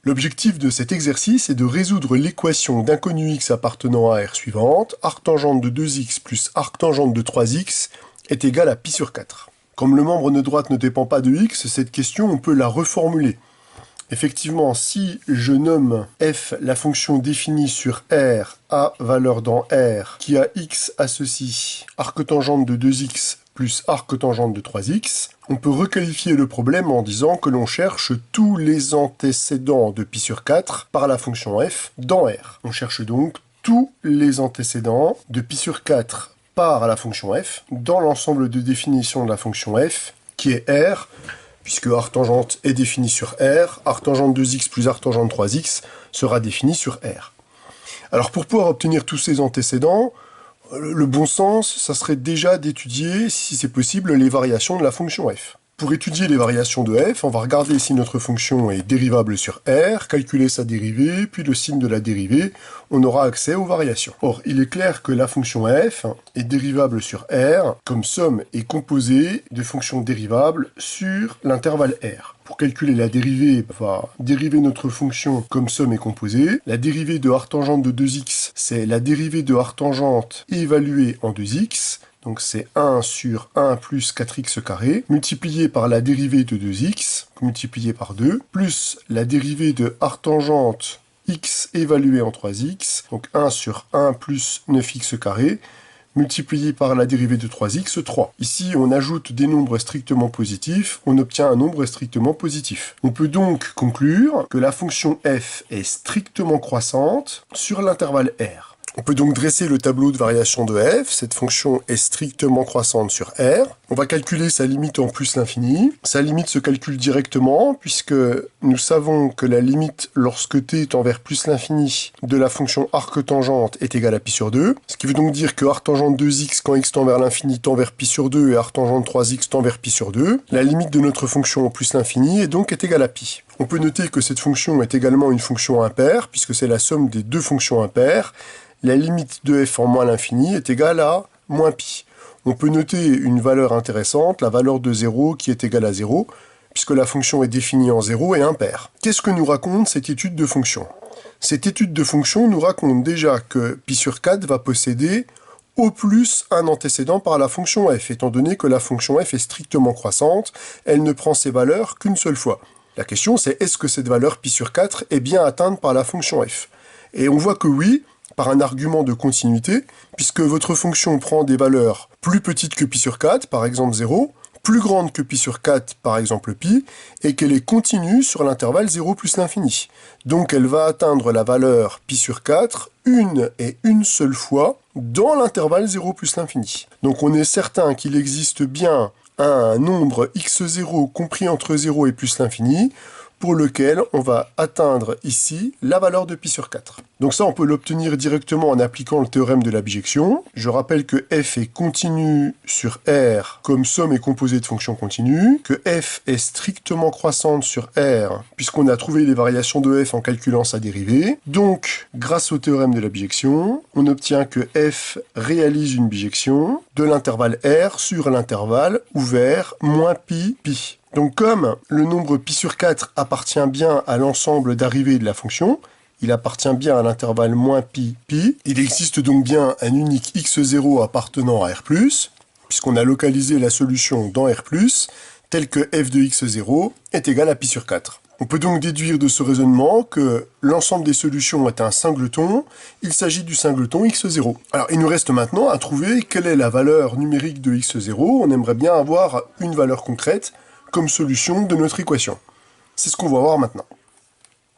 L'objectif de cet exercice est de résoudre l'équation d'inconnu x appartenant à R suivante, arctangente de 2x plus arctangente de 3x est égal à pi sur 4. Comme le membre de droite ne dépend pas de x, cette question on peut la reformuler. Effectivement, si je nomme f la fonction définie sur R à valeur dans R, qui a x associe arctangente de 2x plus arctangente de 3x, on peut requalifier le problème en disant que l'on cherche tous les antécédents de pi sur 4 par la fonction f dans R. On cherche donc tous les antécédents de pi sur 4 par la fonction f dans l'ensemble de définition de la fonction f, qui est R, puisque arctangente est définie sur R, arctangente 2x plus arctangente 3x sera définie sur R. Alors pour pouvoir obtenir tous ces antécédents, le bon sens, ça serait déjà d'étudier, si c'est possible, les variations de la fonction f. Pour étudier les variations de f, on va regarder si notre fonction est dérivable sur R, calculer sa dérivée, puis le signe de la dérivée, on aura accès aux variations. Or, il est clair que la fonction f est dérivable sur R, comme somme est composée de fonctions dérivables sur l'intervalle R. Pour calculer la dérivée, on va dériver notre fonction comme somme est composée. La dérivée de arctangente de 2x, c'est la dérivée de arctangente évaluée en 2x. Donc c'est 1 sur 1 plus 4x carré, multiplié par la dérivée de 2x, multiplié par 2, plus la dérivée de arctangente x évaluée en 3x, donc 1 sur 1 plus 9x carré, multiplié par la dérivée de 3x, 3. Ici, on ajoute des nombres strictement positifs, on obtient un nombre strictement positif. On peut donc conclure que la fonction f est strictement croissante sur l'intervalle R. On peut donc dresser le tableau de variation de f, cette fonction est strictement croissante sur R. On va calculer sa limite en plus l'infini. Sa limite se calcule directement, puisque nous savons que la limite lorsque t tend vers plus l'infini de la fonction arctangente est égale à pi sur 2. Ce qui veut donc dire que arctangente 2x quand x tend vers l'infini tend vers pi sur 2 et arctangente 3x tend vers pi sur 2. La limite de notre fonction en plus l'infini est donc égale à pi. On peut noter que cette fonction est également une fonction impaire, puisque c'est la somme des deux fonctions impaires. La limite de f en moins l'infini est égale à moins pi. On peut noter une valeur intéressante, la valeur de 0 qui est égale à 0, puisque la fonction est définie en 0 et impaire. Qu'est-ce que nous raconte cette étude de fonction? Cette étude de fonction nous raconte déjà que pi sur 4 va posséder au plus un antécédent par la fonction f, étant donné que la fonction f est strictement croissante, elle ne prend ses valeurs qu'une seule fois. La question c'est est-ce que cette valeur pi sur 4 est bien atteinte par la fonction f? Et on voit que oui, par un argument de continuité, puisque votre fonction prend des valeurs plus petites que pi sur 4, par exemple 0, plus grandes que pi sur 4, par exemple pi, et qu'elle est continue sur l'intervalle 0 plus l'infini. Donc elle va atteindre la valeur pi sur 4 une et une seule fois dans l'intervalle 0 plus l'infini. Donc on est certain qu'il existe bien un nombre x0 compris entre 0 et plus l'infini, pour lequel on va atteindre ici la valeur de pi sur 4. Donc ça, on peut l'obtenir directement en appliquant le théorème de la bijection. Je rappelle que f est continu sur R comme somme est composée de fonctions continues, que f est strictement croissante sur R, puisqu'on a trouvé les variations de f en calculant sa dérivée. Donc, grâce au théorème de la bijection, on obtient que f réalise une bijection de l'intervalle R sur l'intervalle ouvert moins pi, pi. Donc comme le nombre pi sur 4 appartient bien à l'ensemble d'arrivées de la fonction, il appartient bien à l'intervalle moins pi, pi, il existe donc bien un unique x0 appartenant à R+, puisqu'on a localisé la solution dans R+, telle que f de x0 est égal à pi sur 4. On peut donc déduire de ce raisonnement que l'ensemble des solutions est un singleton, il s'agit du singleton x0. Alors il nous reste maintenant à trouver quelle est la valeur numérique de x0, on aimerait bien avoir une valeur concrète comme solution de notre équation. C'est ce qu'on va voir maintenant.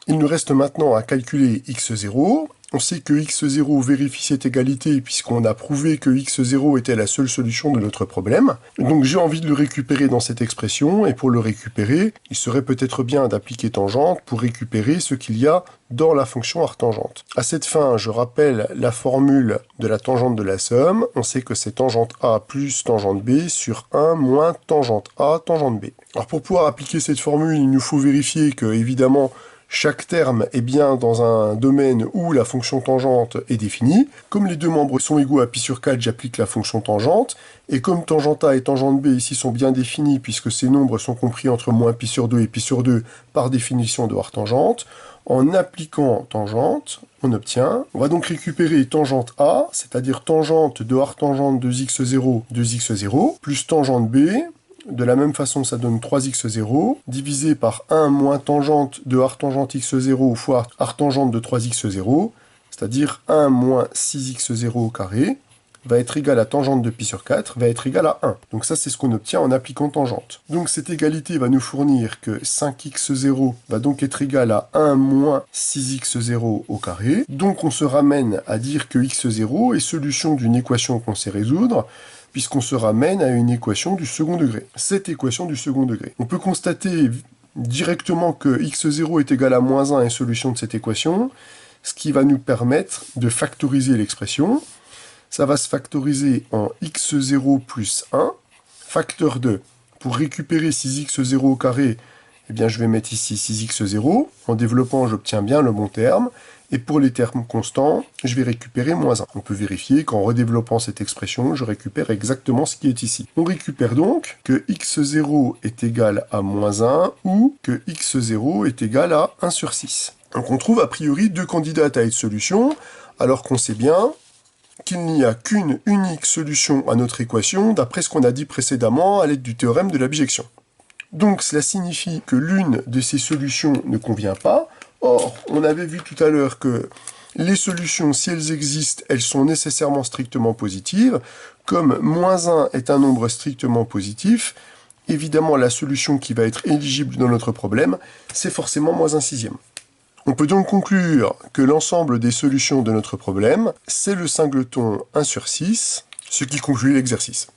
Il nous reste maintenant à calculer x0. On sait que x0 vérifie cette égalité puisqu'on a prouvé que x0 était la seule solution de notre problème. Donc j'ai envie de le récupérer dans cette expression, et pour le récupérer, il serait peut-être bien d'appliquer tangente pour récupérer ce qu'il y a dans la fonction arctangente. À cette fin, je rappelle la formule de la tangente de la somme. On sait que c'est tangente A plus tangente B sur 1 moins tangente A tangente B. Alors pour pouvoir appliquer cette formule, il nous faut vérifier que, évidemment, Chaque terme est bien dans un domaine où la fonction tangente est définie. Comme les deux membres sont égaux à pi sur 4, j'applique la fonction tangente. Et comme tangente A et tangente B ici sont bien définis, puisque ces nombres sont compris entre moins pi sur 2 et pi sur 2, par définition de arctangente, en appliquant tangente, on obtient, on va donc récupérer tangente A, c'est-à-dire tangente de arctangente de x0, de x0, plus tangente B. De la même façon, ça donne 3x0, divisé par 1 moins tangente de arctangente x0 fois arctangente de 3x0, c'est-à-dire 1 moins 6x0 au carré, va être égal à tangente de pi sur 4, va être égal à 1. Donc ça, c'est ce qu'on obtient en appliquant tangente. Donc cette égalité va nous fournir que 5x0 va donc être égal à 1 moins 6x0 au carré. Donc on se ramène à dire que x0 est solution d'une équation qu'on sait résoudre, puisqu'on se ramène à une équation du second degré. Cette équation du second degré. On peut constater directement que x0 est égal à moins 1 est solution de cette équation, ce qui va nous permettre de factoriser l'expression. Ça va se factoriser en x0 plus 1, facteur 2. Pour récupérer 6x0 au carré, eh bien, je vais mettre ici 6x0. En développant, j'obtiens bien le bon terme. Et pour les termes constants, je vais récupérer moins 1. On peut vérifier qu'en redéveloppant cette expression, je récupère exactement ce qui est ici. On récupère donc que x0 est égal à moins 1 ou que x0 est égal à 1 sur 6. Donc on trouve a priori deux candidates à être solution, alors qu'on sait bien qu'il n'y a qu'une unique solution à notre équation, d'après ce qu'on a dit précédemment à l'aide du théorème de la bijection. Donc cela signifie que l'une de ces solutions ne convient pas. Or, on avait vu tout à l'heure que les solutions, si elles existent, elles sont nécessairement strictement positives. Comme moins 1 est un nombre strictement positif, évidemment la solution qui va être éligible dans notre problème, c'est forcément moins 1 sixième. On peut donc conclure que l'ensemble des solutions de notre problème, c'est le singleton 1 sur 6, ce qui conclut l'exercice.